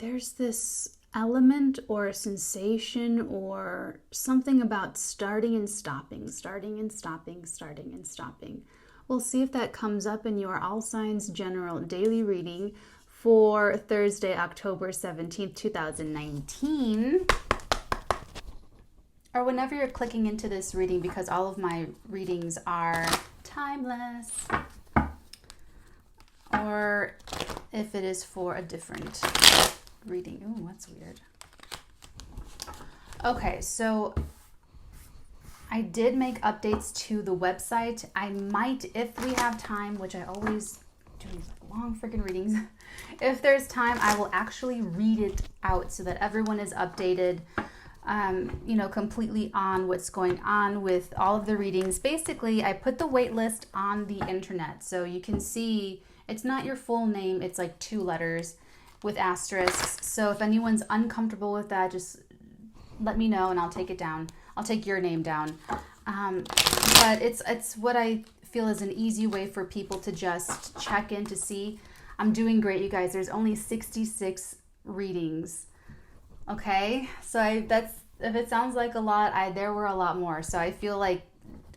there's this element or a sensation or something about starting and stopping, starting and stopping, starting and stopping. We'll see if that comes up in your All Signs General Daily Reading for Thursday, October 17th, 2019. Or whenever you're clicking into this reading, because all of my readings are timeless. Or if it is for a different reading. Ooh, that's weird. Okay, so I did make updates to the website. I might, if we have time, which I always do these long freaking readings. If there's time, I will actually read it out so that everyone is updated, completely on what's going on with all of the readings. Basically, I put the wait list on the internet, so you can see it's not your full name. It's like 2 letters with asterisks. So if anyone's uncomfortable with that, just let me know and I'll take it down. I'll take your name down. But it's what I feel is an easy way for people to just check in to see. I'm doing great, you guys. There's only 66 readings. Okay, so if it sounds like a lot, there were a lot more. So I feel like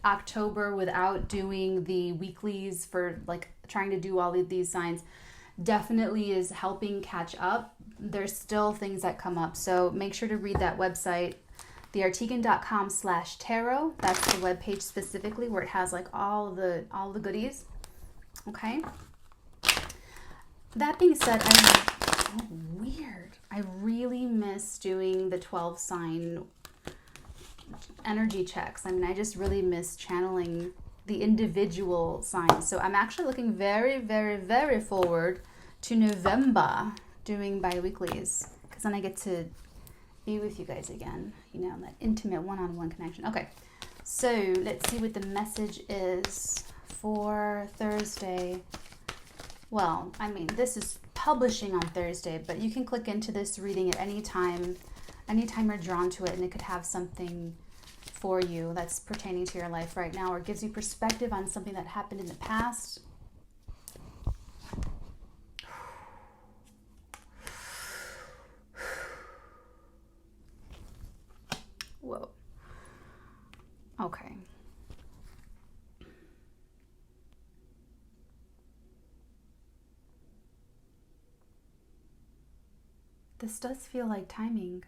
October, without doing the weeklies for like trying to do all of these signs, definitely is helping catch up. There's still things that come up, so make sure to read that website, theartigan.com/tarot. That's the webpage specifically where it has like all the goodies. Okay. That being said, I really miss doing the 12 sign energy checks. I mean, I just really miss channeling the individual signs. So I'm actually looking very, very, very forward to November doing bi-weeklies, because then I get to be with you guys again, that intimate one-on-one connection. Okay, so let's see what the message is for Thursday. Well, I mean, this is publishing on Thursday, but you can click into this reading at any time you're drawn to it, and it could have something for you that's pertaining to your life right now, or gives you perspective on something that happened in the past. Whoa. Okay. This does feel like timing.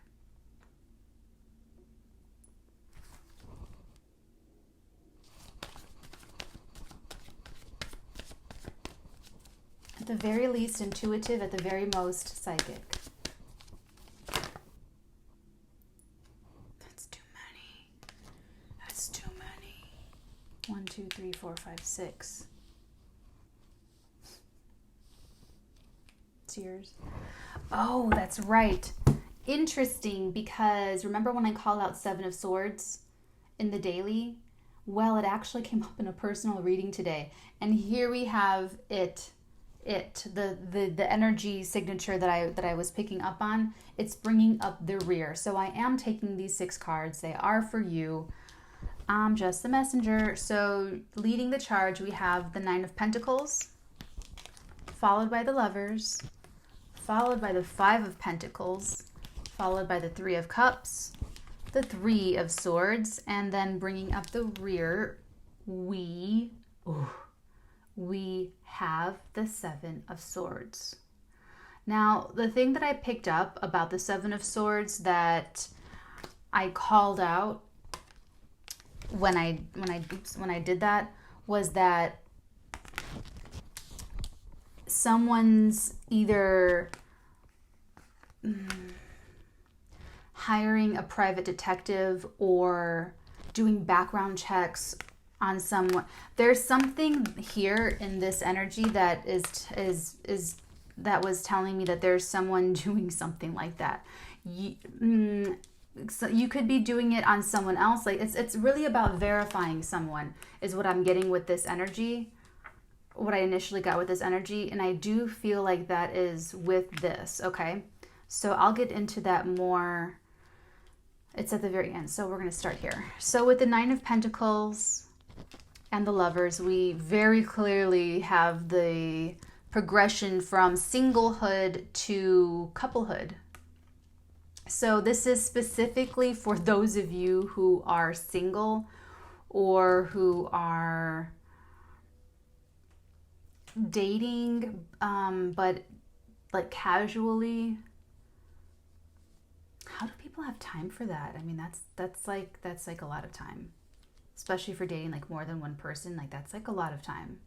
At the very least intuitive, at the very most psychic. That's too many. That's too many. 1, 2, 3, 4, 5, 6. It's yours. Oh, that's right. Interesting, because remember when I called out 7 of Swords in the daily? Well, it actually came up in a personal reading today. And here we have the energy signature that I was picking up on. It's bringing up the rear. So I am taking these 6 cards. They are for you. I'm just the messenger. So leading the charge, we have the 9 of Pentacles, followed by the Lovers, followed by the 5 of Pentacles, followed by the 3 of Cups, the 3 of Swords, and then bringing up the rear, we have the 7 of Swords. Now, the thing that I picked up about the 7 of Swords that I called out when I did that was that someone's either hiring a private detective or doing background checks on someone. There's something here in this energy that is that was telling me that there's someone doing something like that. So you could be doing it on someone else. Like it's really about verifying someone is what I'm getting with this energy. What I initially got with this energy, and I do feel like that is with this. Okay, so I'll get into that more. It's at the very end, so we're going to start here. So with the 9 of Pentacles and the Lovers, we very clearly have the progression from singlehood to couplehood. So this is specifically for those of you who are single or who are dating, but like casually. How do people have time for that? I mean, that's like a lot of time, especially for dating like more than one person. Like that's like a lot of time.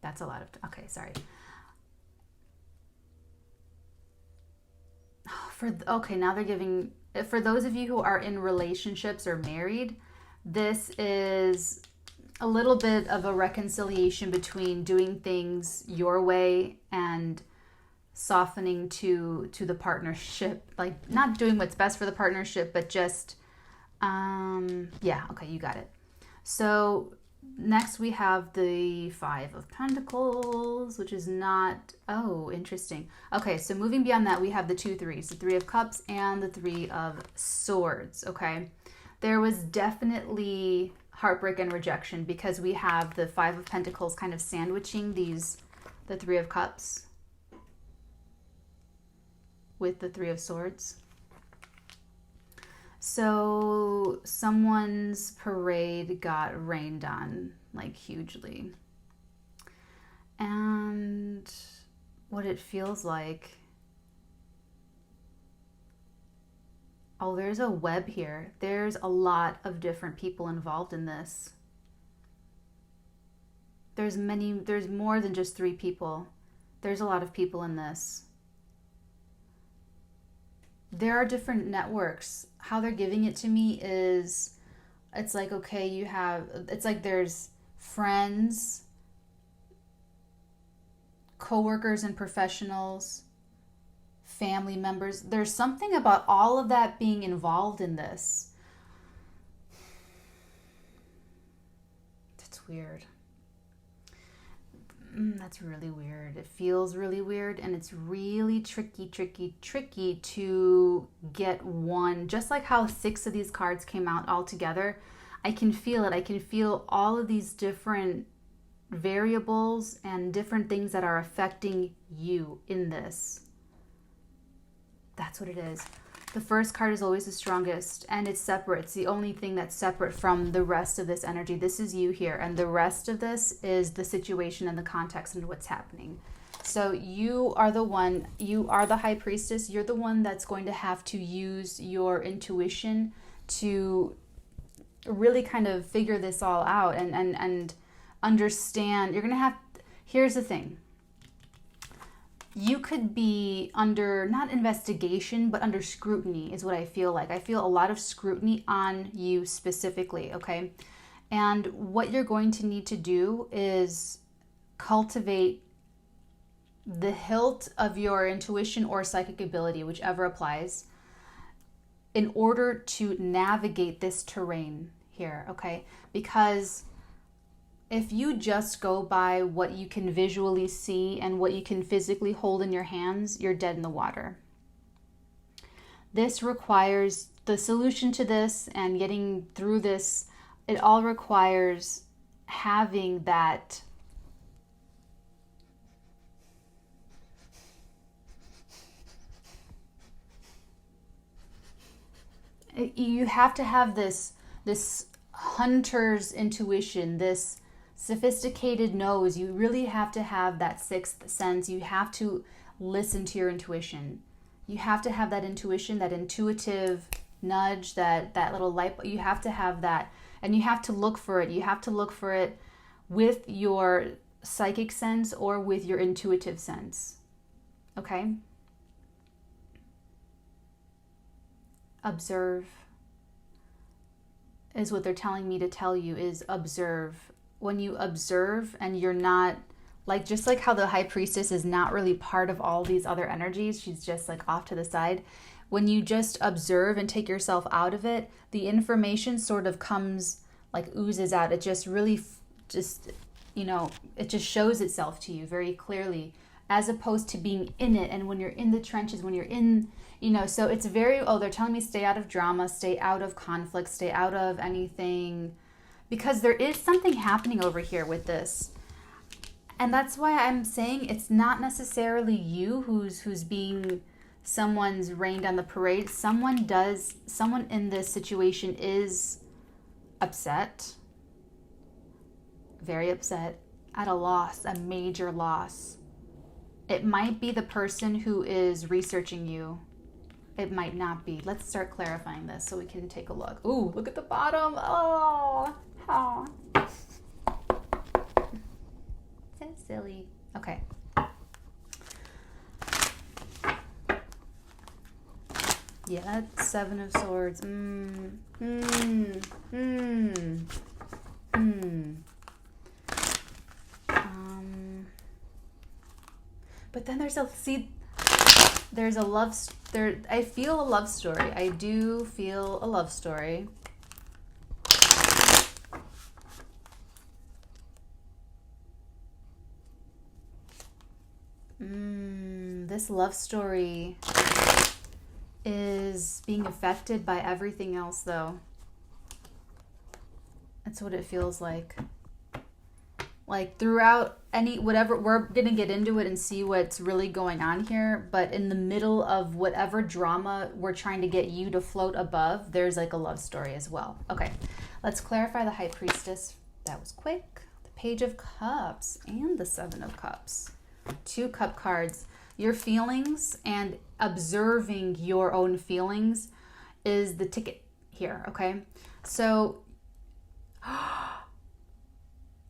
That's a lot of okay, sorry. Okay, now they're giving, for those of you who are in relationships or married, this is a little bit of a reconciliation between doing things your way and softening to the partnership, like not doing what's best for the partnership, but just yeah, okay, you got it. So next we have the Five of Pentacles, which is not, oh, interesting. Okay, so moving beyond that, we have the two threes, the Three of Cups and the Three of Swords, okay? There was definitely heartbreak and rejection because we have the Five of Pentacles kind of sandwiching the Three of Cups with the Three of Swords. So someone's parade got rained on, like hugely. And what it feels like, oh, there's a web here. There's a lot of different people involved in this. There's more than just three people. There's a lot of people in this. There are different networks. How they're giving it to me is, it's like, okay, it's like there's friends, coworkers and professionals, family members. There's something about all of that being involved in this. That's weird. That's really weird. It feels really weird, and it's really tricky to get one. Just like how 6 of these cards came out all together, I can feel it. I can feel all of these different variables and different things that are affecting you in this. That's what it is. The first card is always the strongest, and it's separate. It's the only thing that's separate from the rest of this energy. This is you here, and the rest of this is the situation and the context and what's happening. So you are the one, you are the High Priestess. You're the one that's going to have to use your intuition to really kind of figure this all out and understand. You're going to have, here's the thing. You could be under, not investigation, but under scrutiny is what I feel like. I feel a lot of scrutiny on you specifically, okay? And what you're going to need to do is cultivate the hilt of your intuition or psychic ability, whichever applies, in order to navigate this terrain here, okay? Because if you just go by what you can visually see and what you can physically hold in your hands, you're dead in the water. This requires, the solution to this and getting through this, it all requires having that you have to have this hunter's intuition, this sophisticated nose. You really have to have that sixth sense. You have to listen to your intuition. You have to have that intuition, that intuitive nudge, that little light. You have to have that, and you have to look for it. You have to look for it with your psychic sense or with your intuitive sense. Okay? Observe is what they're telling me to tell you, is observe. When you observe and you're not, like, just like how the High Priestess is not really part of all these other energies, she's just like off to the side. When you just observe and take yourself out of it, the information sort of comes, like oozes out. It just really, it just shows itself to you very clearly, as opposed to being in it. And when you're in the trenches, when you're in, so it's very, they're telling me stay out of drama, stay out of conflict, stay out of anything, because there is something happening over here with this. And that's why I'm saying it's not necessarily you who's being someone's rained on the parade. Someone in this situation is upset, very upset, at a loss, a major loss. It might be the person who is researching you. It might not be. Let's start clarifying this so we can take a look. Ooh, look at the bottom. Oh, oh. So silly. Okay. Yeah, that's Seven of Swords. But then there's a love there. I feel a love story. I do feel a love story. This love story is being affected by everything else, though. That's what it feels like. Like throughout whatever, we're going to get into it and see what's really going on here. But in the middle of whatever drama we're trying to get you to float above, there's like a love story as well. Okay, let's clarify the High Priestess. That was quick. The Page of Cups and the Seven of Cups. 2 cup cards. Your feelings and observing your own feelings is the ticket here, okay? So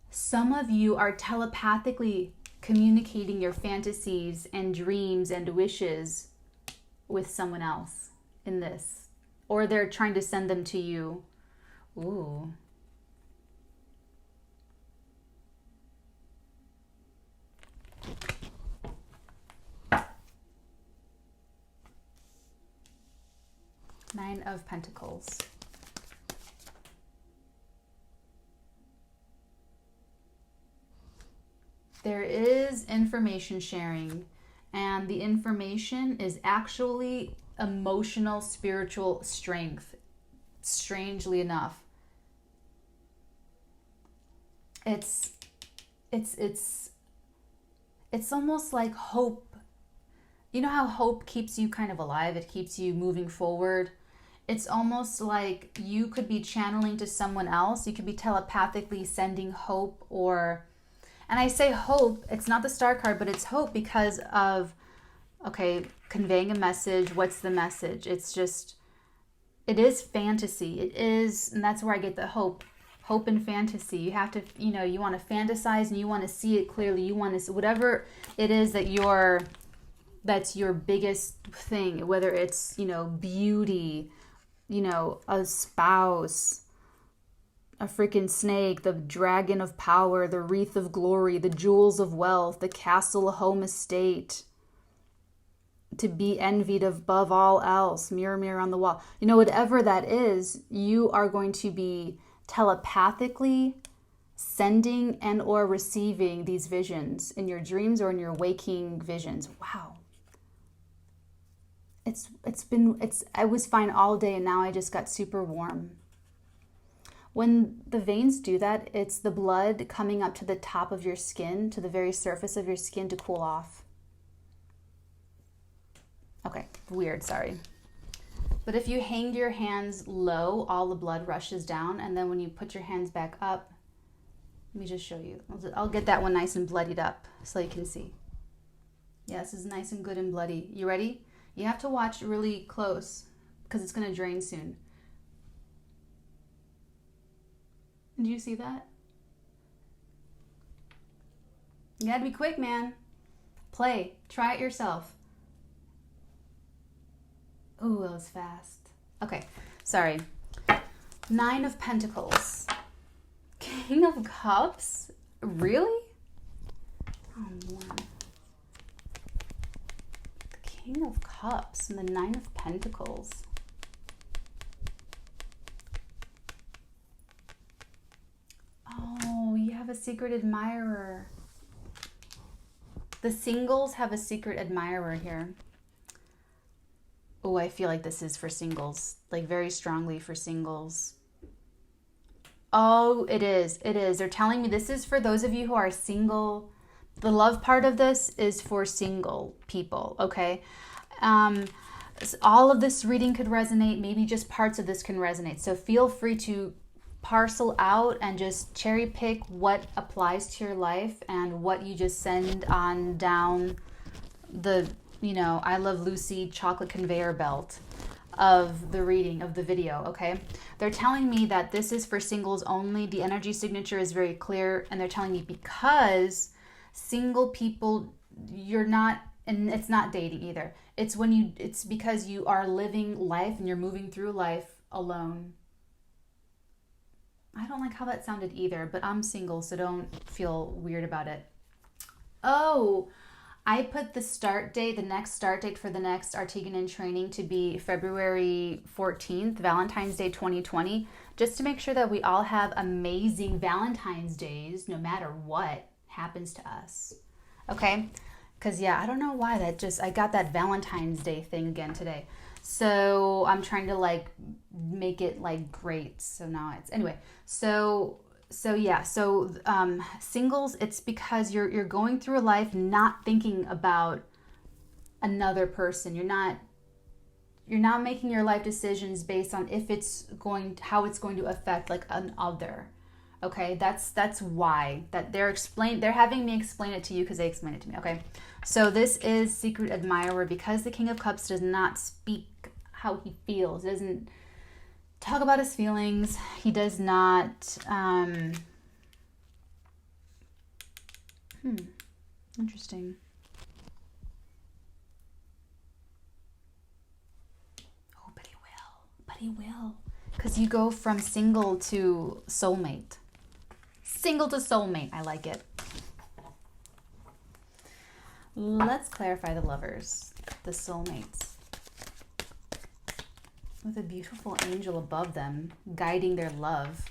some of you are telepathically communicating your fantasies and dreams and wishes with someone else in this. Or they're trying to send them to you. Ooh. Nine of Pentacles. There is information sharing, and the information is actually emotional, spiritual strength. Strangely enough, it's almost like hope. You know how hope keeps you kind of alive? It keeps you moving forward. It's almost like you could be channeling to someone else. You could be telepathically sending hope, and I say hope, it's not the star card, but it's hope because of, okay, conveying a message. What's the message? It's just, it is fantasy. It is, and that's where I get the hope and fantasy. You have to, you want to fantasize and you want to see it clearly. You want to, whatever it is that's your biggest thing, whether it's, beauty, a spouse, a freaking snake, the dragon of power, the wreath of glory, the jewels of wealth, the castle, home estate, to be envied above all else, mirror, mirror on the wall. Whatever that is, you are going to be telepathically sending and or receiving these visions in your dreams or in your waking visions. Wow. I was fine all day and now I just got super warm. When the veins do that, it's the blood coming up to the top of your skin, to the very surface of your skin to cool off. Okay, weird, sorry. But if you hang your hands low, all the blood rushes down, and then when you put your hands back up, let me just show you. I'll get that one nice and bloodied up so you can see. Yeah, this is nice and good and bloody. You ready? You have to watch really close because it's going to drain soon. Do you see that? You gotta be quick, man. Play. Try it yourself. Oh, that was fast. Okay, sorry. 9 of Pentacles. King of Cups? Really? Oh, man. The King of Cups and the 9 of Pentacles. Oh, you have a secret admirer. The singles have a secret admirer here. Oh, I feel like this is for singles, like very strongly for singles. Oh, it is. It is. They're telling me this is for those of you who are single, The love part of this is for single people, okay? All of this reading could resonate. Maybe just parts of this can resonate. So feel free to parcel out and just cherry pick what applies to your life and what you just send on down the, I Love Lucy chocolate conveyor belt of the reading of the video, okay? They're telling me that this is for singles only. The energy signature is very clear, and they're telling me because single people, you're not, and it's not dating either. It's because you are living life and you're moving through life alone. I don't like how that sounded either, but I'm single, so don't feel weird about it. Oh, I put the next start date for the next Artiganan training to be February 14th, Valentine's Day 2020, just to make sure that we all have amazing Valentine's days, no matter what happens to us. Okay? Because, yeah, I don't know why I got that Valentine's Day thing again today. So I'm trying to, make it, great. So now anyway. Singles, it's because you're going through a life not thinking about another person. You're not making your life decisions based on how it's going to affect an other. Okay, that's why that they're having me explain it to you because they explained it to me. Okay, so this is Secret Admirer because the King of Cups does not speak how he feels. He doesn't talk about his feelings. He does not. Interesting. Oh, but he will. But he will. Because you go from single to soulmate. Single to soulmate. I like it. Let's clarify the lovers, the soulmates. With a beautiful angel above them, guiding their love.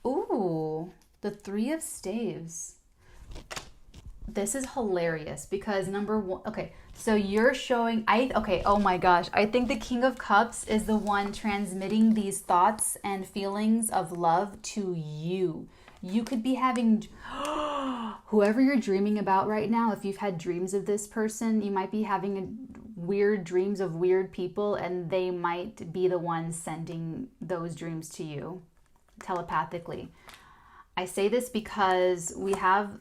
Ooh, the Three of Staves. This is hilarious because number one, okay, so you're showing, oh my gosh, I think the King of Cups is the one transmitting these thoughts and feelings of love to you. You could be having, whoever you're dreaming about right now, if you've had dreams of this person, you might be having weird dreams of weird people, and they might be the ones sending those dreams to you telepathically. I say this because we have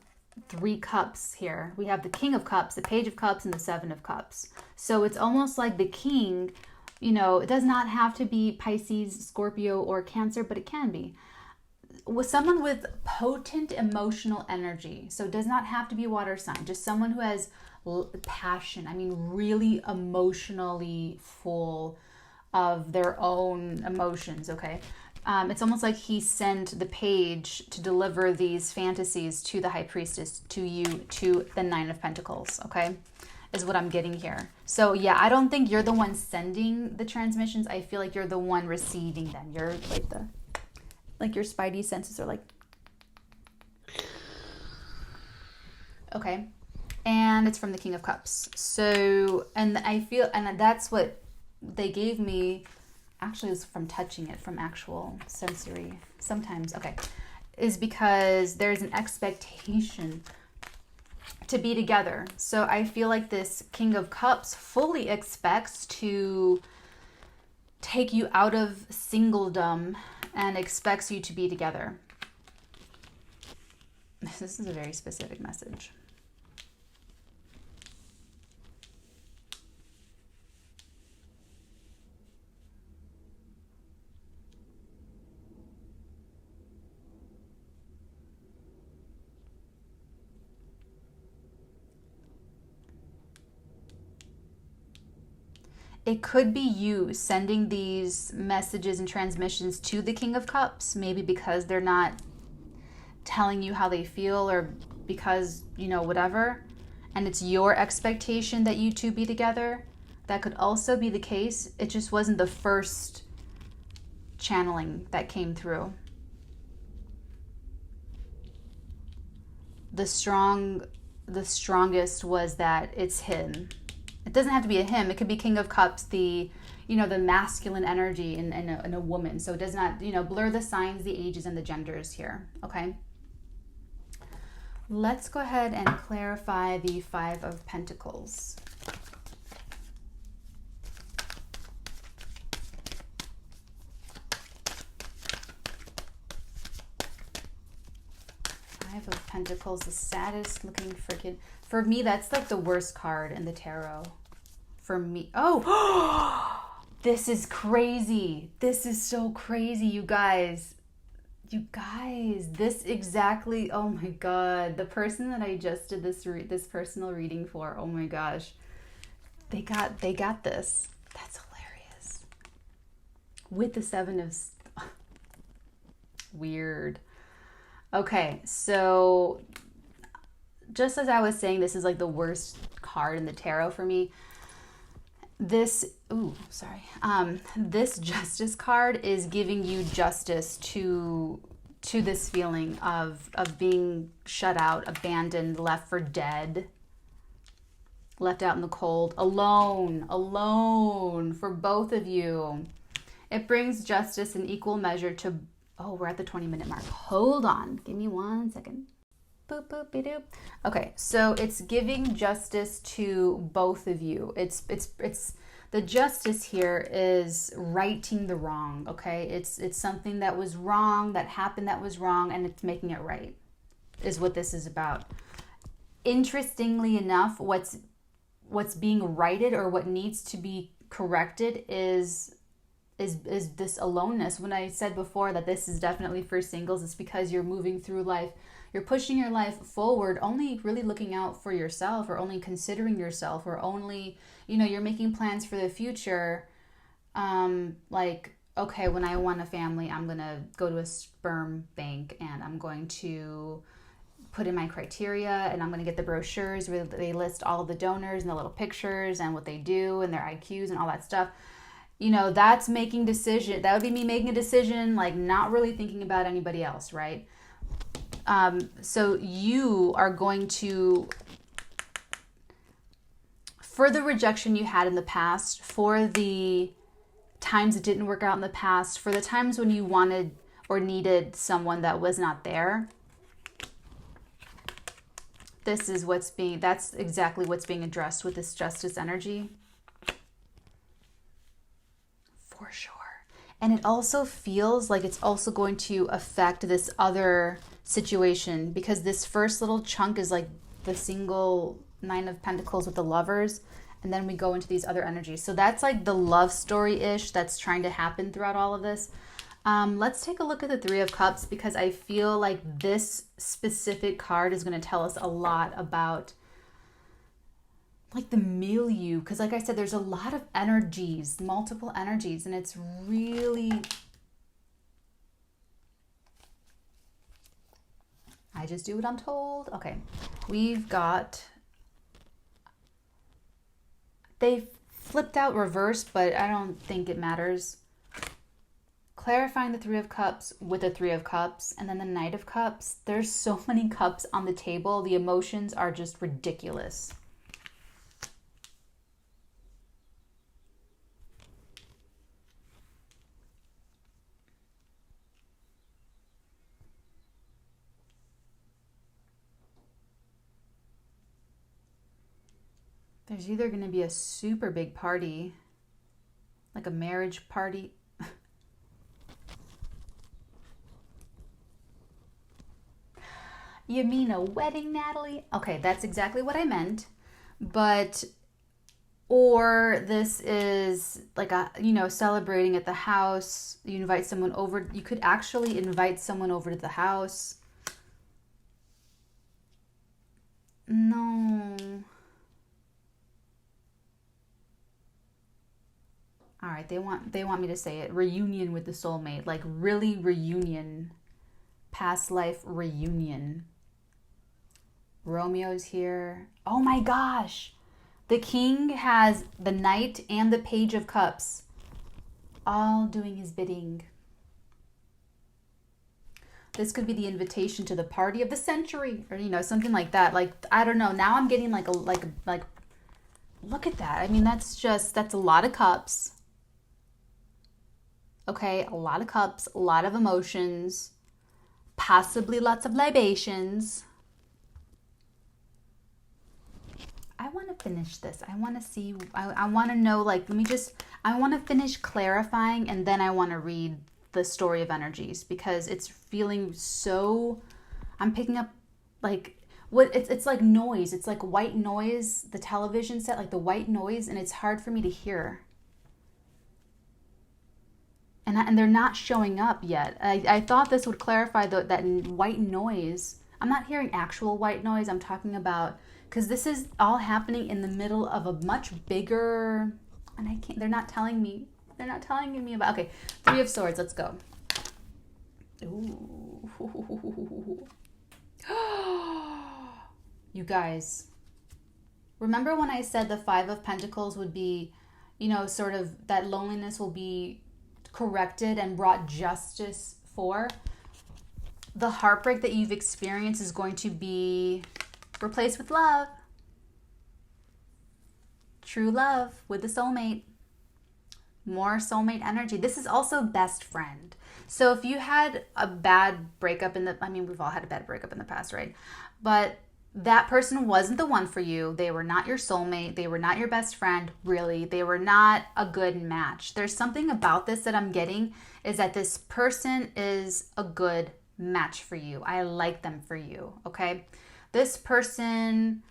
3 cups here. We have the King of Cups, the Page of Cups, and the Seven of Cups. So it's almost like the King, it does not have to be Pisces, Scorpio, or Cancer, but it can be. With someone with potent emotional energy. So it does not have to be a water sign, just someone who has passion. I mean, really emotionally full of their own emotions, okay? It's almost like he sent the page to deliver these fantasies to the High Priestess, to you, to the Nine of Pentacles, okay? Is what I'm getting here. So, yeah, I don't think you're the one sending the transmissions. I feel like you're the one receiving them. You're your spidey senses are okay. And it's from the King of Cups. So, and I feel, and that's what they gave me. Actually, it's from touching it, from actual sensory sometimes, okay, is because there's an expectation to be together. So I feel like this King of Cups fully expects to take you out of singledom and expects you to be together. This is a very specific message. It could be you sending these messages and transmissions to the King of Cups, maybe because they're not telling you how they feel or because, whatever. And it's your expectation that you two be together. That could also be the case. It just wasn't the first channeling that came through. The strongest was that it's him. It doesn't have to be a him. It could be King of Cups, the masculine energy in a woman. So it does not, blur the signs, the ages, and the genders here. Okay. Let's go ahead and clarify the Five of Pentacles. Five of Pentacles, the saddest looking freaking... For me, that's like the worst card in the tarot. For me. Oh! This is crazy. This is so crazy, you guys. You guys, this exactly... Oh my God. The person that I just did this personal reading for, oh my gosh. They got this. That's hilarious. With the Seven of... Weird. Okay, so just as I was saying, this is like the worst card in the tarot for me. This Justice card is giving you justice to this feeling of being shut out, abandoned, left for dead, left out in the cold, alone for both of you. It brings justice in equal measure to... Oh, we're at the 20-minute mark. Hold on. Give me 1 second. Boop, boop, be-doop. Okay, so it's giving justice to both of you. It's the justice here is righting the wrong, okay? It's something that was wrong, that happened that was wrong, and it's making it right, is what this is about. Interestingly enough, what's being righted or what needs to be corrected is this aloneness. When I said before that this is definitely for singles, it's because you're moving through life, you're pushing your life forward, only really looking out for yourself, or only considering yourself, or only, you're making plans for the future. Like, okay, when I want a family, I'm going to go to a sperm bank and I'm going to put in my criteria and I'm going to get the brochures where they list all of the donors and the little pictures and what they do and their IQs and all that stuff. That's making decision. That would be me making a decision, like not really thinking about anybody else, right? So you are going to, for the rejection you had in the past, for the times it didn't work out in the past, for the times when you wanted or needed someone that was not there, that's exactly what's being addressed with this justice energy. For sure. And it also feels like it's also going to affect this other situation, because this first little chunk is like the single Nine of Pentacles with the Lovers, and then we go into these other energies. So that's like the love story-ish that's trying to happen throughout all of this. Let's take a look at the Three of Cups, because I feel like this specific card is going to tell us a lot about like the milieu, because like I said, there's a lot of energies, multiple energies, and it's really... I just do what I'm told. Okay, we've got... They flipped out reverse, but I don't think it matters. Clarifying the Three of Cups with the Three of Cups, and then the Knight of Cups. There's so many cups on the table. The emotions are just ridiculous. There's either going to be a super big party, like a marriage party. You mean a wedding, Natalie? Okay, that's exactly what I meant. But, or this is like a, celebrating at the house. You invite someone over. You could actually invite someone over to the house. No. All right, they want me to say it. Reunion with the soulmate, like really reunion, past life reunion. Romeo's here. Oh my gosh. The king has the knight and the page of cups all doing his bidding. This could be the invitation to the party of the century, or something like that. Like, I don't know. Now I'm getting like look at that. I mean, that's a lot of cups. Okay, a lot of cups, a lot of emotions, possibly lots of libations. I want to finish this. I want to see, I want to know, like, I want to finish clarifying, and then I want to read the story of energies, because it's feeling so, I'm picking up like, it's like noise. It's like white noise, the television set, like the white noise, and it's hard for me to hear. And they're not showing up yet. I thought this would clarify that white noise. I'm not hearing actual white noise. I'm talking about, because this is all happening in the middle of a much bigger, and I can't, they're not telling me about, okay, Three of Swords, let's go. Ooh. You guys, remember when I said the Five of Pentacles would be, you know, sort of that loneliness will be corrected and brought justice for? The heartbreak that you've experienced is going to be replaced with love. True love with the soulmate. More soulmate energy. This is also best friend. So if you had a bad breakup we've all had a bad breakup in the past, right? But that person wasn't the one for you. They were not your soulmate. They were not your best friend, really. They were not a good match. There's something about this that I'm getting, is that this person is a good match for you. I like them for you, okay? This person,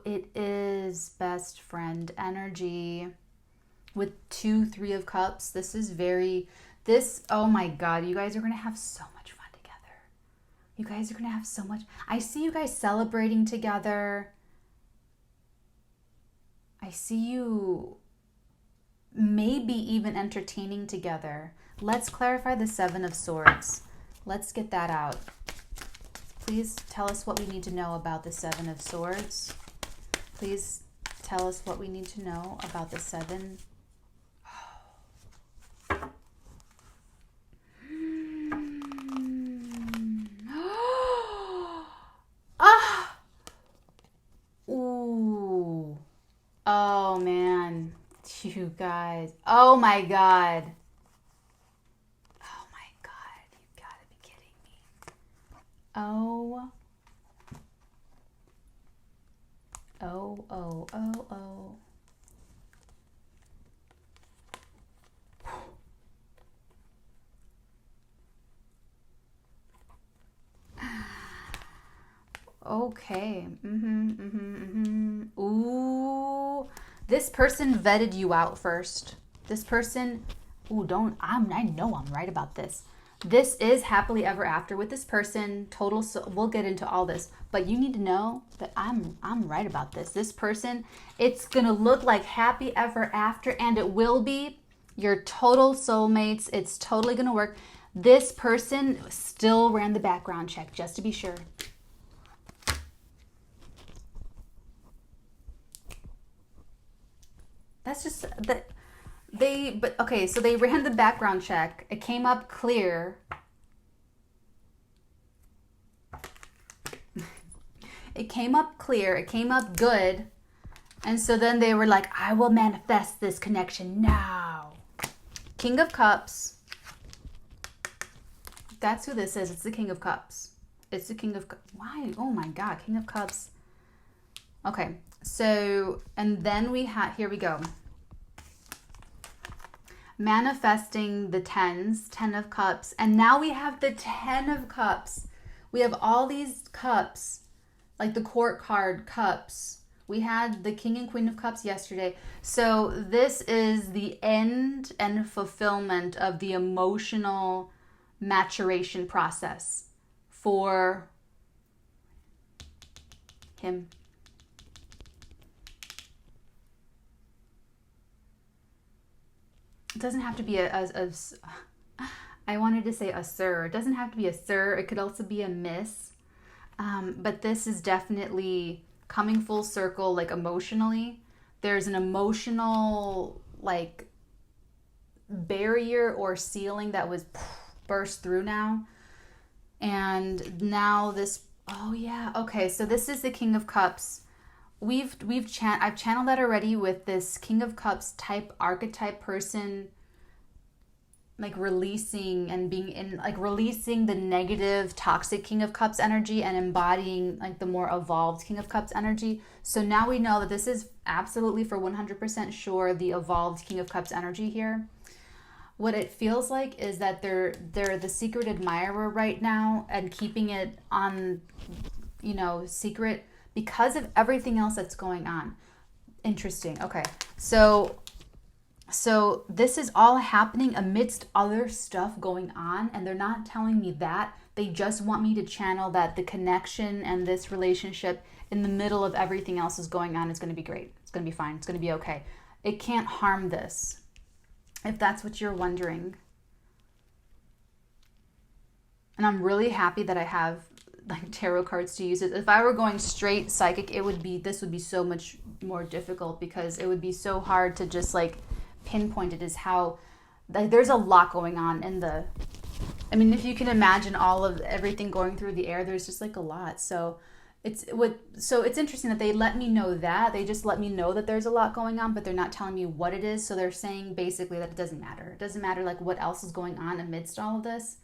it is best friend energy with 2, 3 of Cups. This is oh my God, you guys are going to have so much fun together. You guys are going to have so much. I see you guys celebrating together. I see you maybe even entertaining together. Let's clarify the Seven of Swords. Let's get that out. Please tell us what we need to know about the Seven of Swords. Please tell us what we need to know about the Seven. Ooh. Oh man. You guys. Oh my God. Oh my God. You gotta be kidding me. Oh. Okay. Ooh. This person vetted you out first. This person, I know I'm right about this. This is happily ever after with this person. We'll get into all this, but you need to know that I'm right about this. This person, it's going to look like happy ever after, and it will be your total soulmates. It's totally going to work. This person still ran the background check just to be sure. That's just that so they ran the background check. It came up clear. It came up clear. It came up good. And so then they were like, I will manifest this connection now. King of Cups. That's who this is. It's the King of Cups. It's the King of Cups. Why? Oh my God. King of Cups. Okay. So, and then we have, here we go. Manifesting the 10s, 10 of Cups. And now we have the 10 of Cups. We have all these cups, like the court card cups. We had the King and Queen of Cups yesterday. So this is the end and fulfillment of the emotional maturation process for him. It doesn't have to be I wanted to say a sir. It doesn't have to be a sir. It could also be a miss. But this is definitely coming full circle, like emotionally. There's an emotional, like, barrier or ceiling that was burst through now. And now this, oh yeah, okay. So this is the King of Cups. I've channeled that already with this King of Cups type archetype person. like releasing and being in, like releasing the negative toxic King of Cups energy and embodying like the more evolved King of Cups energy. So now we know that this is absolutely for 100% sure the evolved King of Cups energy here. What it feels like is that they're the secret admirer right now and keeping it on, you know, secret because of everything else that's going on. Interesting. Okay. So this is all happening amidst other stuff going on, and they're not telling me that. They just want me to channel that the connection and this relationship in the middle of everything else is going on is going to be great. It's going to be fine. It's going to be okay. It can't harm this, if that's what you're wondering. And I'm really happy that I have like tarot cards to use it. If I were going straight psychic, this would be so much more difficult because it would be so hard to just like pinpoint it as how, like, there's a lot going on in the, I mean, if you can imagine all of everything going through the air, there's just like a lot. So it's interesting that they let me know that. They just let me know that there's a lot going on, but they're not telling me what it is. So they're saying basically that it doesn't matter. It doesn't matter like what else is going on amidst all of this.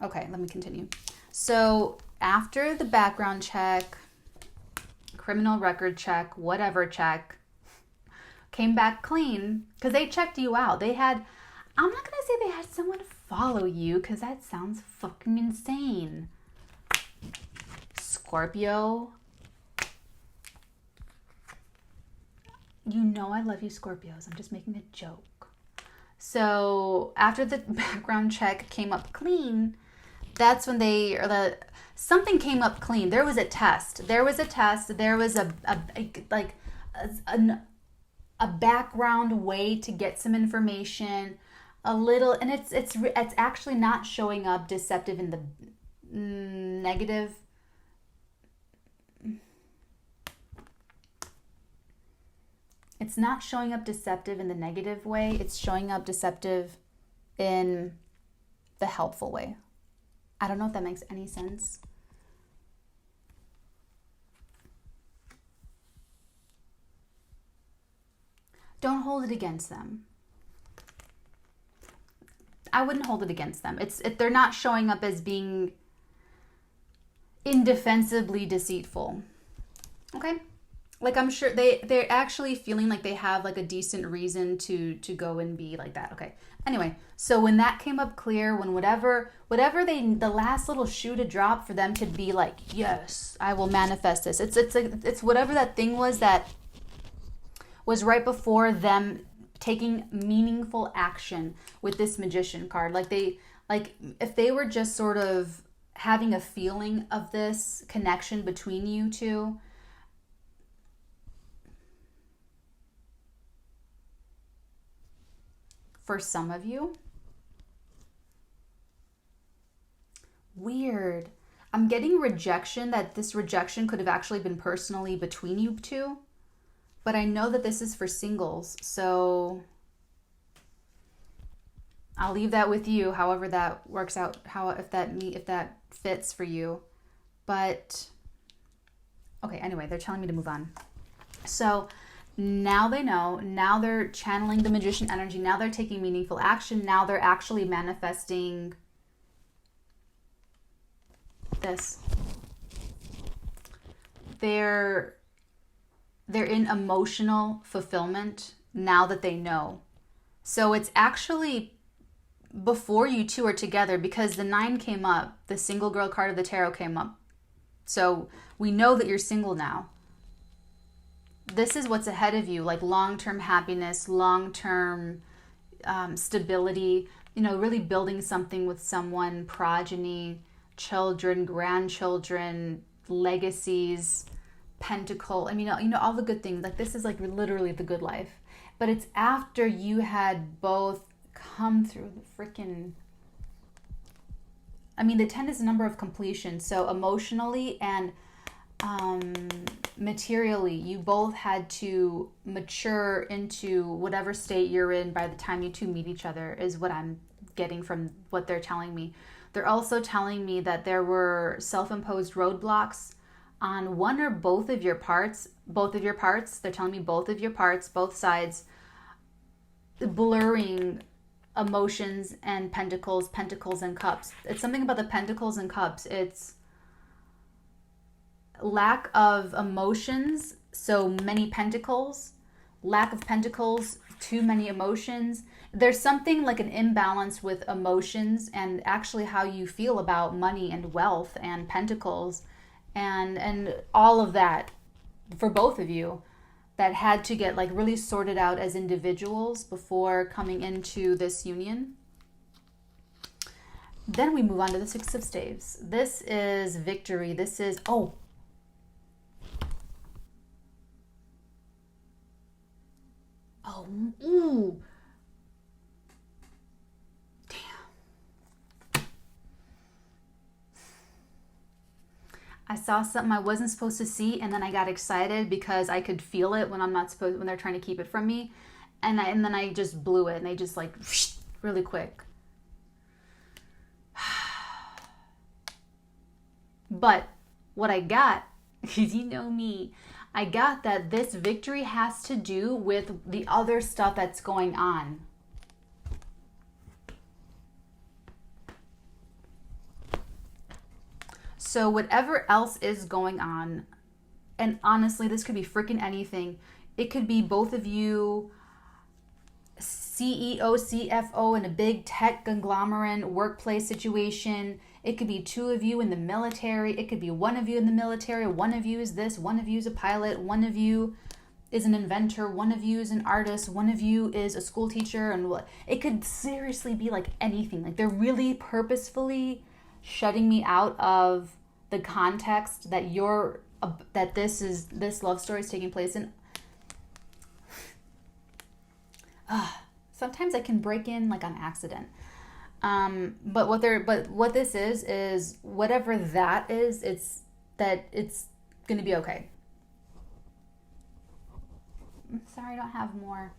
Okay, let me continue. So after the background check, criminal record check, whatever check, came back clean because they checked you out. They had, I'm not going to say they had someone follow you because that sounds fucking insane. Scorpio. You know I love you, Scorpios. I'm just making a joke. So after the background check came up clean, that's when something came up clean. There was a test. There was a background way to get some information, a little, and it's actually not showing up deceptive in the negative. It's not showing up deceptive in the negative way. It's showing up deceptive in the helpful way. I don't know if that makes any sense. Don't hold it against them. I wouldn't hold it against them. They're not showing up as being indefensibly deceitful. Okay? Like, I'm sure they're actually feeling like they have like a decent reason to go and be like that. Okay. Anyway, so when that came up clear, when whatever the last little shoe to drop for them to be like, yes, I will manifest this. It's whatever that thing was that was right before them taking meaningful action with this Magician card. Like if they were just sort of having a feeling of this connection between you two, for some of you. Weird. I'm getting rejection, that this rejection could have actually been personally between you two. But I know that this is for singles, so I'll leave that with you, however that works out, if that fits for you. But okay, anyway, they're telling me to move on. So now they know. Now they're channeling the Magician energy. Now they're taking meaningful action. Now they're actually manifesting this. They're in emotional fulfillment now that they know. So it's actually before you two are together, because the 9 came up, the single girl card of the tarot came up. So we know that you're single now. This is what's ahead of you, like long-term happiness, long-term stability, really building something with someone, progeny, children, grandchildren, legacies, pentacle. I mean, all the good things. Like, this is like literally the good life. But it's after you had both come through the freaking... I mean, the 10 is a number of completion. So emotionally and materially, you both had to mature into whatever state you're in by the time you two meet each other, is what I'm getting from what they're telling me. They're also telling me that there were self-imposed roadblocks on one or both of your parts. They're telling me both of your parts, both sides, blurring emotions and pentacles, pentacles and cups. It's something about the pentacles and cups. It's lack of emotions, so many pentacles, lack of pentacles, too many emotions. There's something like an imbalance with emotions and actually how you feel about money and wealth and pentacles and all of that for both of you that had to get like really sorted out as individuals before coming into this union. Then we move on to the Six of Staves. This is victory. This is, oh, ooh. Damn. I saw something I wasn't supposed to see, and then I got excited because I could feel it when I'm not supposed, when they're trying to keep it from me. And then I just blew it, and they just like really quick. But what I got, because you know me, I got that this victory has to do with the other stuff that's going on. So whatever else is going on, and honestly, this could be freaking anything. It could be both of you CEO, CFO in a big tech conglomerate workplace situation. It could be two of you in the military. It could be one of you in the military. One of you is this. One of you is a pilot. One of you is an inventor. One of you is an artist. One of you is a school teacher. And what? It could seriously be like anything. Like they're really purposefully shutting me out of the context that this love story is taking place in. Sometimes I can break in like on accident. But what this is whatever that is, it's gonna be okay. I'm sorry, I don't have more.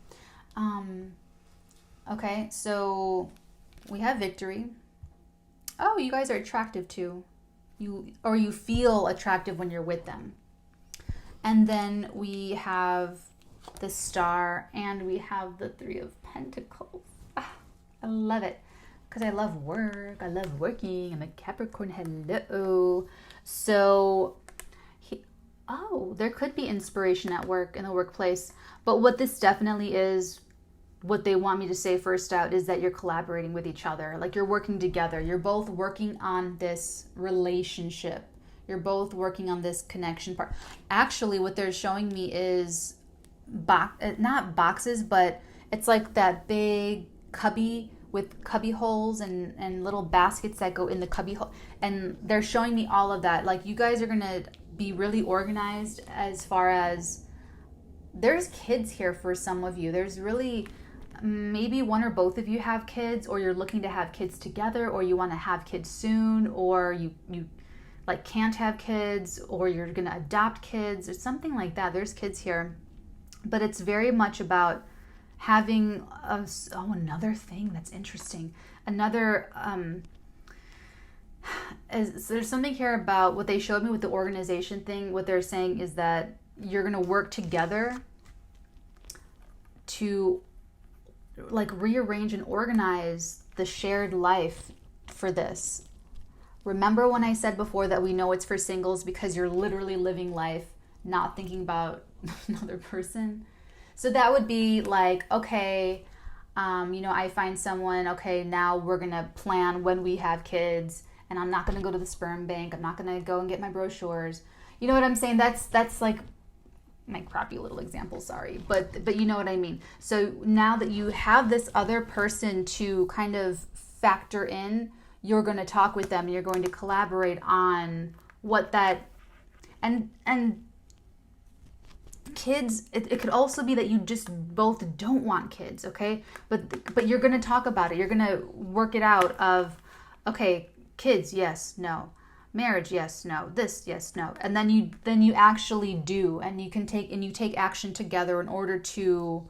Okay, so we have victory. Oh, you guys are attractive too. You feel attractive when you're with them. And then we have the Star, and we have the Three of Pentacles. I love it. Because I love work. I love working. I'm a Capricorn. Hello. So, there could be inspiration at work, in the workplace. But what this definitely is, what they want me to say first out, is that you're collaborating with each other. Like you're working together. You're both working on this relationship. You're both working on this connection part. Actually, what they're showing me is not boxes, but it's like that big cubby with cubby holes and little baskets that go in the cubby hole. And they're showing me all of that. Like you guys are going to be really organized as far as there's kids here for some of you. There's really maybe one or both of you have kids, or you're looking to have kids together, or you want to have kids soon, or you like can't have kids, or you're going to adopt kids or something like that. There's kids here. But it's very much about having another thing that's interesting. Another there's something here about what they showed me with the organization thing. What they're saying is that you're going to work together to like rearrange and organize the shared life for this. Remember when I said before that we know it's for singles because you're literally living life, not thinking about another person. So that would be like, okay, I find someone, okay, now we're going to plan when we have kids, and I'm not going to go to the sperm bank. I'm not going to go and get my brochures. You know what I'm saying? That's like my crappy little example, sorry. But you know what I mean. So now that you have this other person to kind of factor in, you're going to talk with them and you're going to collaborate on what that, and kids, it could also be that you just both don't want kids, okay? But you're going to talk about it. You're going to work it out of, okay, kids, yes, no. Marriage, yes, no. This, yes, no. And then you actually do, and you take action together in order to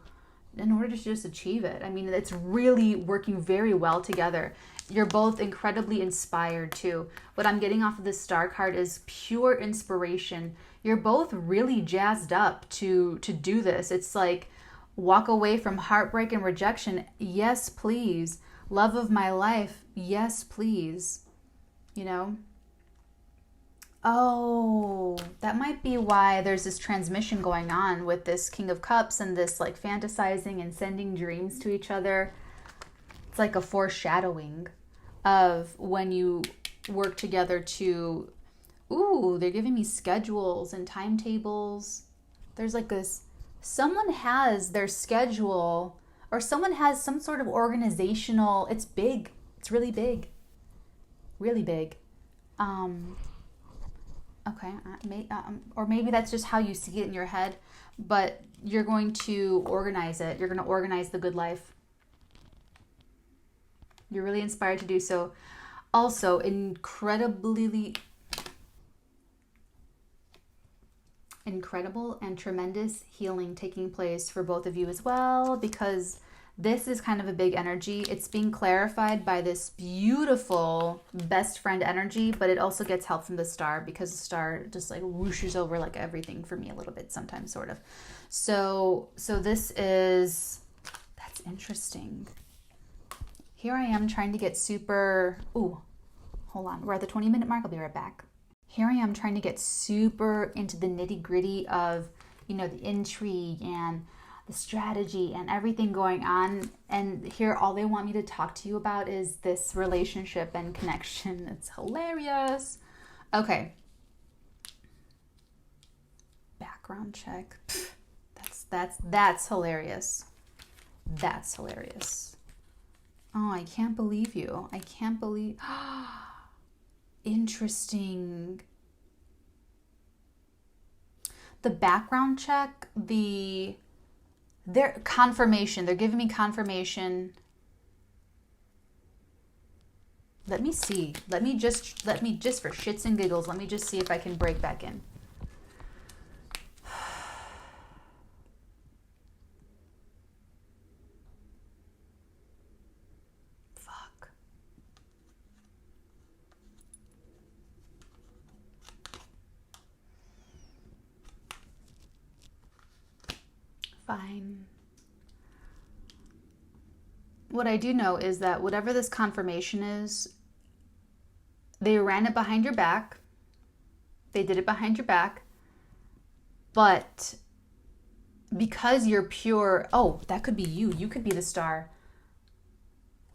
just achieve it. I mean, it's really working very well together. You're both incredibly inspired too. What I'm getting off of this Star card is pure inspiration. You're both really jazzed up to do this. It's like Walk away from heartbreak and rejection. Yes, please. Love of my life. Yes, please. You know? Oh, that might be why there's this transmission going on with this King of Cups and this like fantasizing and sending dreams to each other. It's like a foreshadowing of when you work together to, ooh, they're giving me schedules and timetables. There's like this, someone has their schedule or someone has some sort of organizational, it's big. It's really big. Really big. Okay, or maybe that's just how you see it in your head, but you're going to organize it. You're going to organize the good life. You're really inspired to do so. Also, incredible and tremendous healing taking place for both of you as well, because this is kind of a big energy. It's being clarified by this beautiful best friend energy, but it also gets help from the star because the star just like whooshes over like everything for me a little bit sometimes, sort of. So this is, that's interesting. Here I am trying to get super, ooh, hold on. We're at the 20-minute mark. I'll be right back. Here I am trying to get super into the nitty-gritty of, you know, the intrigue and the strategy and everything going on. And here, all they want me to talk to you about is this relationship and connection. It's hilarious. Okay. Background check. That's hilarious. That's hilarious. Oh, I can't believe you. I can't believe. Interesting. The background check, their confirmation. They're giving me confirmation. Let me see. Let me just for shits and giggles, let me just see if I can break back in. Fuck. Fine. What I do know is that whatever this confirmation is, they ran it behind your back. They did it behind your back. But because you're pure, oh, that could be you. You could be the star.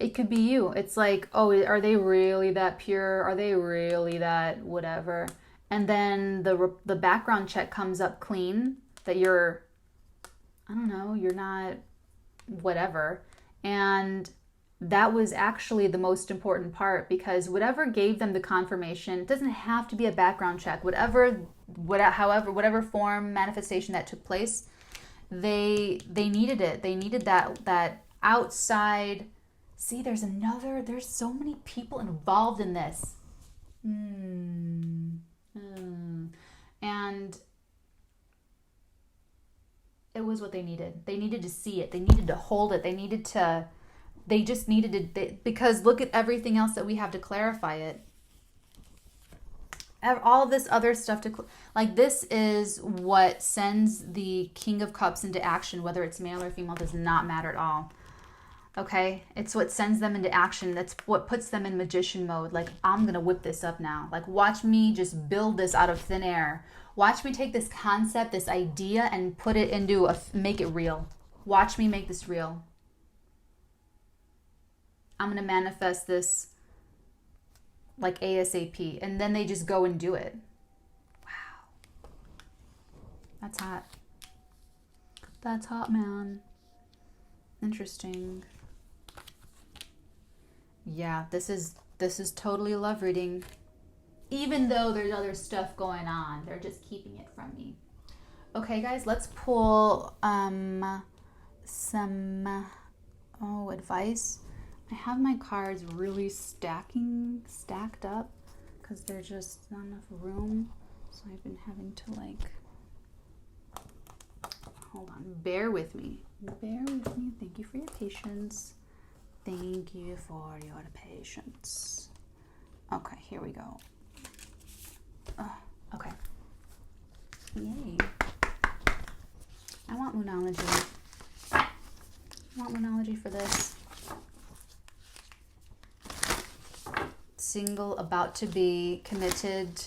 It could be you. It's like, oh, are they really that pure? Are they really that whatever? And then the background check comes up clean that you're, I don't know, you're not whatever. And that was actually the most important part, because whatever gave them the confirmation, it doesn't have to be a background check. Whatever form manifestation that took place, they needed it. They needed that outside. See, there's so many people involved in this. And it was what they needed. They needed to see it. They needed to hold it. They just needed to, because look at everything else that we have to clarify it. All of this other stuff like this is what sends the King of Cups into action, whether it's male or female, does not matter at all. Okay? It's what sends them into action. That's what puts them in magician mode. Like, I'm going to whip this up now. Like, watch me just build this out of thin air. Watch me take this concept, this idea, and put it into make it real. Watch me make this real. I'm going to manifest this like ASAP. And then they just go and do it. Wow. That's hot. That's hot, man. Interesting. Yeah, this is totally a love reading. Even though there's other stuff going on, they're just keeping it from me. Okay, guys, let's pull some advice. I have my cards really stacked up because there's just not enough room. So I've been having to hold on, bear with me. Bear with me. Thank you for your patience. Thank you for your patience. Okay, here we go. Okay. Yay. I want Moonology. terminology for this? Single, about to be, committed.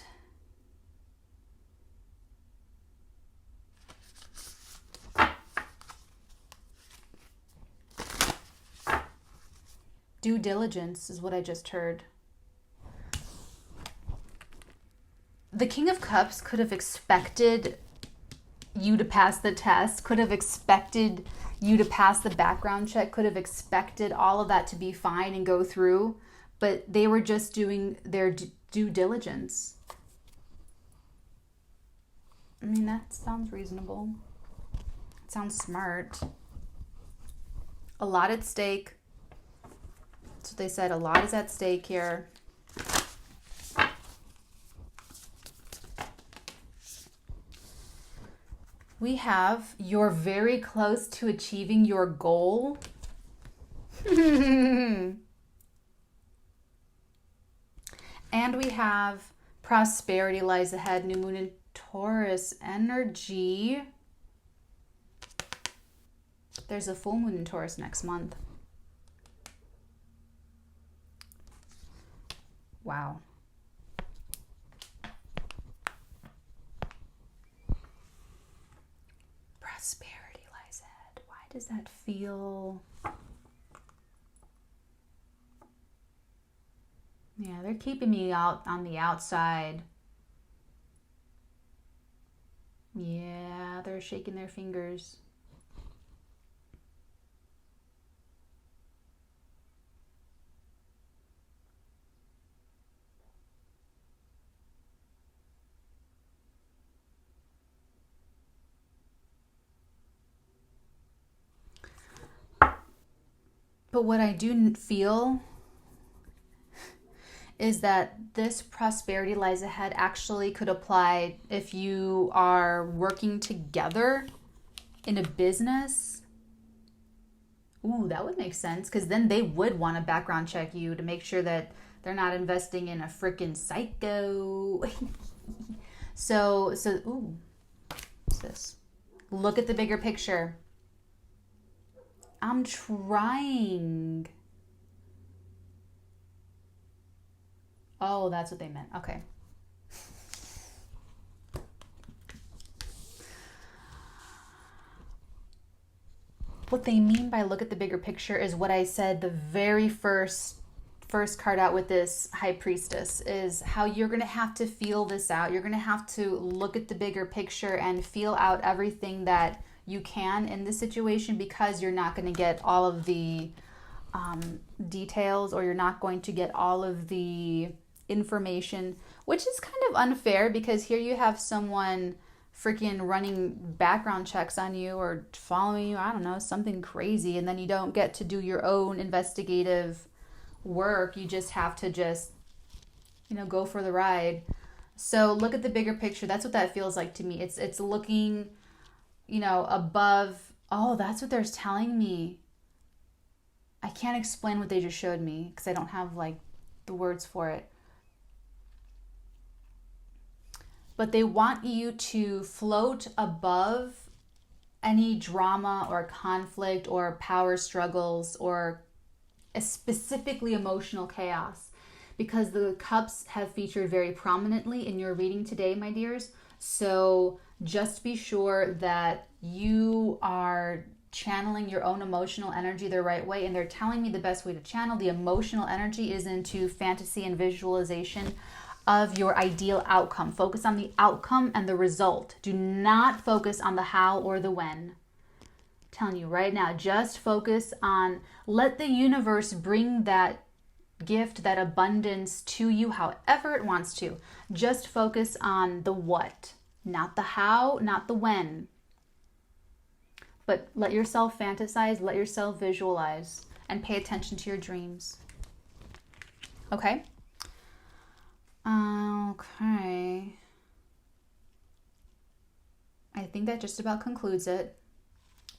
Due diligence is what I just heard. The King of Cups could have expected you to pass the test, could have expected you to pass the background check, could have expected all of that to be fine and go through, but they were just doing their due diligence. I mean, that sounds reasonable. It sounds smart. A lot at stake. That's what they said. A lot is at stake here. We have, you're very close to achieving your goal. And we have prosperity lies ahead, new moon in Taurus energy. There's a full moon in Taurus next month. Wow. Prosperity lies ahead. Why does that feel... Yeah, they're keeping me out on the outside. Yeah, they're shaking their fingers. But what I do feel is that this prosperity lies ahead actually could apply if you are working together in a business. Ooh, that would make sense, because then they would want to background check you to make sure that they're not investing in a freaking psycho. So, ooh, what's this? Look at the bigger picture. I'm trying. Oh, that's what they meant. Okay. What they mean by look at the bigger picture is what I said the very first card out with this High Priestess, is how you're going to have to feel this out. You're going to have to look at the bigger picture and feel out everything that you can in this situation, because you're not going to get all of the details, or you're not going to get all of the information, which is kind of unfair, because here you have someone freaking running background checks on you or following you, I don't know, something crazy, and then you don't get to do your own investigative work. You just have to go for the ride. So look at the bigger picture. That's what that feels like to me. It's looking, above. Oh, that's what they're telling me. I can't explain what they just showed me because I don't have the words for it. But they want you to float above any drama or conflict or power struggles or specifically emotional chaos, because the cups have featured very prominently in your reading today, my dears. So just be sure that you are channeling your own emotional energy the right way. And they're telling me the best way to channel the emotional energy is into fantasy and visualization of your ideal outcome. Focus on the outcome and the result. Do not focus on the how or the when. I'm telling you right now, just focus on, let the universe bring that gift, that abundance to you however it wants to. Just focus on the what, not the how, not the when. But let yourself fantasize, let yourself visualize, and pay attention to your dreams. Okay? Okay. I think that just about concludes it.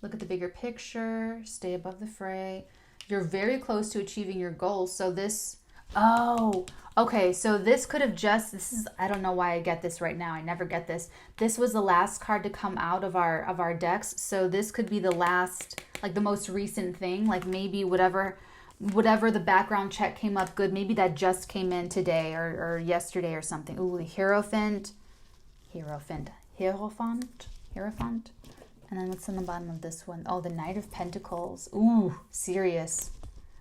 Look at the bigger picture, stay above the fray. You're very close to achieving your goals. So this, Oh, okay. So this could have just, this is, I don't know why I get this right now. I never get this. This was the last card to come out of our decks. So this could be the last, like the most recent thing. Like maybe whatever the background check came up good. Maybe that just came in today or yesterday or something. Ooh, the Hierophant. And then what's on the bottom of this one? Oh, the Knight of Pentacles. Ooh, serious.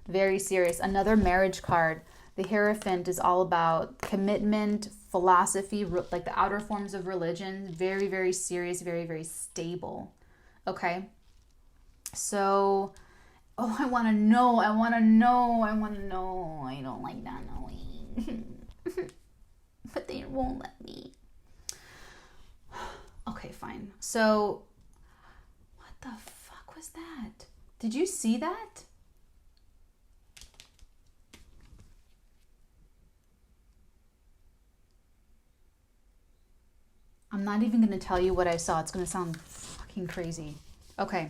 Very serious. Another marriage card. The Hierophant is all about commitment, philosophy, like the outer forms of religion. Very, very serious, very, very stable. Okay. So, oh, I want to know. I don't like not knowing. But they won't let me. Okay, fine. So, what the fuck was that? Did you see that? I'm not even going to tell you what I saw. It's going to sound fucking crazy. Okay.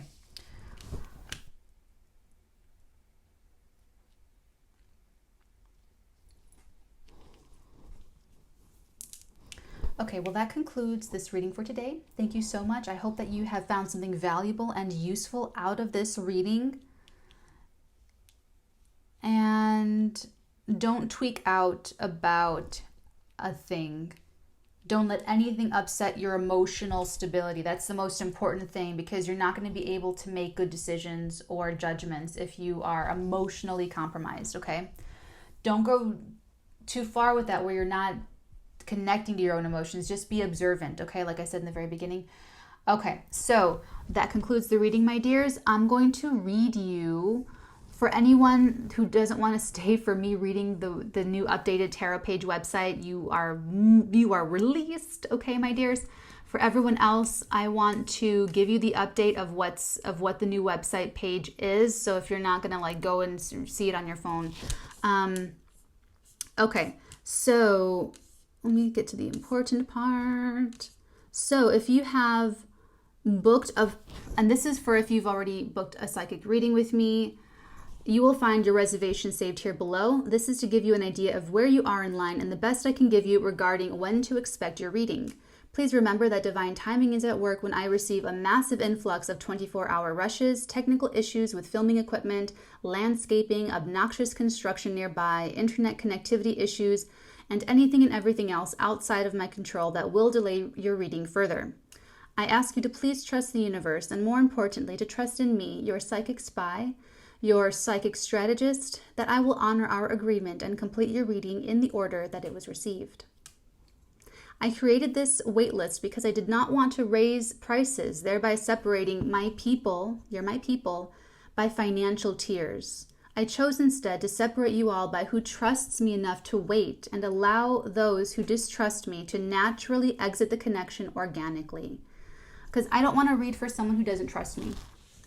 Okay, well, that concludes this reading for today. Thank you so much. I hope that you have found something valuable and useful out of this reading. And don't tweak out about a thing. Don't let anything upset your emotional stability. That's the most important thing, because you're not going to be able to make good decisions or judgments if you are emotionally compromised, okay? Don't go too far with that where you're not connecting to your own emotions. Just be observant, okay? Like I said in the very beginning. Okay, so that concludes the reading, my dears. I'm going to read you, for anyone who doesn't want to stay for me reading the new updated tarot page website, you are released, okay, my dears. For everyone else, I want to give you the update of what the new website page is. So if you're not gonna like go and see it on your phone, okay. So let me get to the important part. So if you have booked and this is for if you've already booked a psychic reading with me, you will find your reservation saved here below. This is to give you an idea of where you are in line and the best I can give you regarding when to expect your reading. Please remember that divine timing is at work when I receive a massive influx of 24-hour rushes, technical issues with filming equipment, landscaping, obnoxious construction nearby, internet connectivity issues, and anything and everything else outside of my control that will delay your reading further. I ask you to please trust the universe, and more importantly, to trust in me, your psychic spy, your psychic strategist, that I will honor our agreement and complete your reading in the order that it was received. I created this waitlist because I did not want to raise prices, thereby separating my people, you're my people, by financial tiers. I chose instead to separate you all by who trusts me enough to wait and allow those who distrust me to naturally exit the connection organically. Because I don't want to read for someone who doesn't trust me.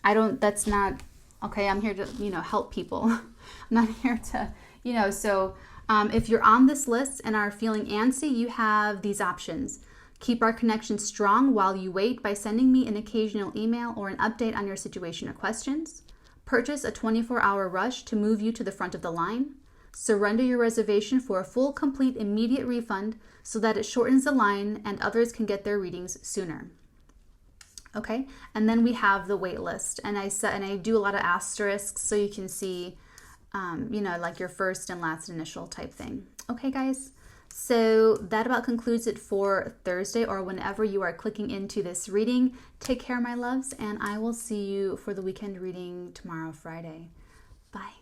That's not... Okay, I'm here to, help people. I'm not here to, so if you're on this list and are feeling antsy, you have these options. Keep our connection strong while you wait by sending me an occasional email or an update on your situation or questions. Purchase a 24-hour rush to move you to the front of the line. Surrender your reservation for a full, complete, immediate refund so that it shortens the line and others can get their readings sooner. Okay, and then we have the wait list, and I do a lot of asterisks so you can see, like your first and last initial type thing. Okay, guys, so that about concludes it for Thursday, or whenever you are clicking into this reading. Take care, my loves, and I will see you for the weekend reading tomorrow, Friday. Bye.